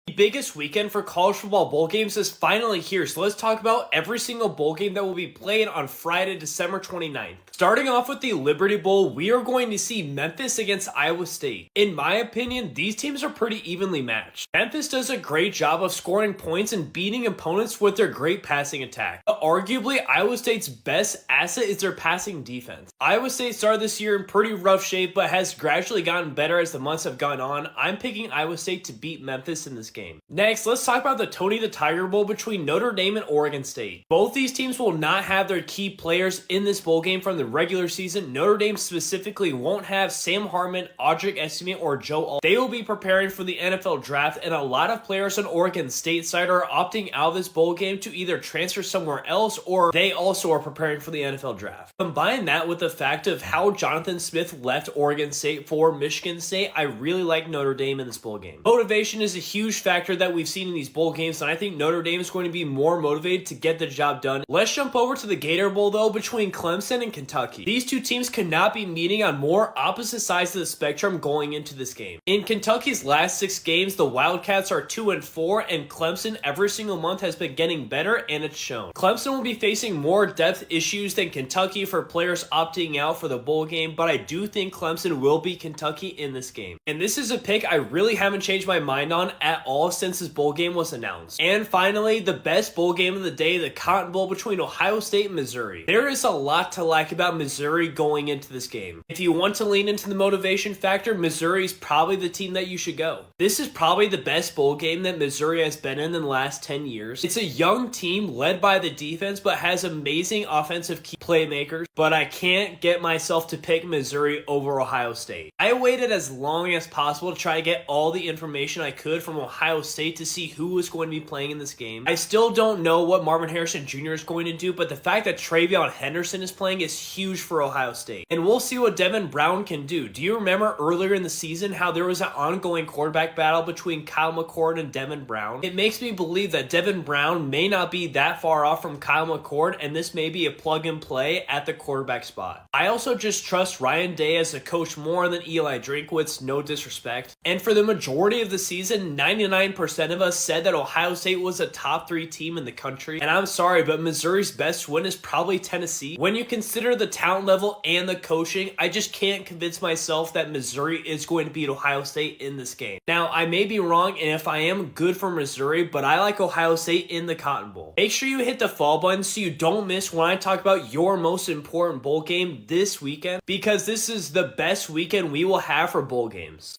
The biggest weekend for college football bowl games is finally here, so let's talk about every single bowl game that will be played on Friday, December 29th. Starting off with the Liberty Bowl, we are going to see Memphis against Iowa State. In my opinion, these teams are pretty evenly matched. Memphis does a great job of scoring points and beating opponents with their great passing attack. But arguably, Iowa State's best asset is their passing defense. Iowa State started this year in pretty rough shape, but has gradually gotten better as the months have gone on. I'm picking Iowa State to beat Memphis in this game. Next, let's talk about the Tony the Tiger Bowl between Notre Dame and Oregon State. Both these teams will not have their key players in this bowl game from the regular season. Notre Dame specifically won't have Sam Hartman, Audric Estime, or Joe Alt. They will be preparing for the NFL draft, and a lot of players on Oregon State side are opting out of this bowl game to either transfer somewhere else or they also are preparing for the NFL draft. Combine that with the fact of how Jonathan Smith left Oregon State for Michigan State, I really like Notre Dame in this bowl game. Motivation is a huge factor that we've seen in these bowl games, and I think Notre Dame is going to be more motivated to get the job done. Let's jump over to the Gator Bowl though between Clemson and Kentucky. These two teams could not be meeting on more opposite sides of the spectrum going into this game. In Kentucky's last 6 games, the Wildcats are 2-4, and Clemson every single month has been getting better, and it's shown. Clemson will be facing more depth issues than Kentucky for players opting out for the bowl game, but I do think Clemson will beat Kentucky in this game. And this is a pick I really haven't changed my mind on at all since this bowl game was announced. And finally, the best bowl game of the day, the Cotton Bowl between Ohio State and Missouri. There is a lot to like about Missouri going into this game. If you want to lean into the motivation factor, Missouri is probably the team that you should go. This is probably the best bowl game that Missouri has been in the last 10 years. It's a young team led by the defense, but has amazing offensive key playmakers, but I can't get myself to pick Missouri over Ohio State. I waited as long as possible to try to get all the information I could from Ohio State to see who was going to be playing in this game. I still don't know what Marvin Harrison Jr. is going to do, but the fact that TreVeyon Henderson is playing is huge for Ohio State. And we'll see what Devin Brown can do. Do you remember earlier in the season how there was an ongoing quarterback battle between Kyle McCord and Devin Brown? It makes me believe that Devin Brown may not be that far off from Kyle McCord, and this may be a plug and play at the quarterback spot. I also just trust Ryan Day as a coach more than Eli Drinkwitz, no disrespect. And for the majority of the season, 99% of us said that Ohio State was a top 3 team in the country. And I'm sorry, but Missouri's best win is probably Tennessee. When you consider the talent level and the coaching, I just can't convince myself that Missouri is going to beat Ohio State in this game. Now, I may be wrong, and if I am, good for Missouri, but I like Ohio State in the Cotton Bowl. Make sure you hit the follow button so you don't miss when I talk about your most important bowl game this weekend, because this is the best weekend we will have for bowl games.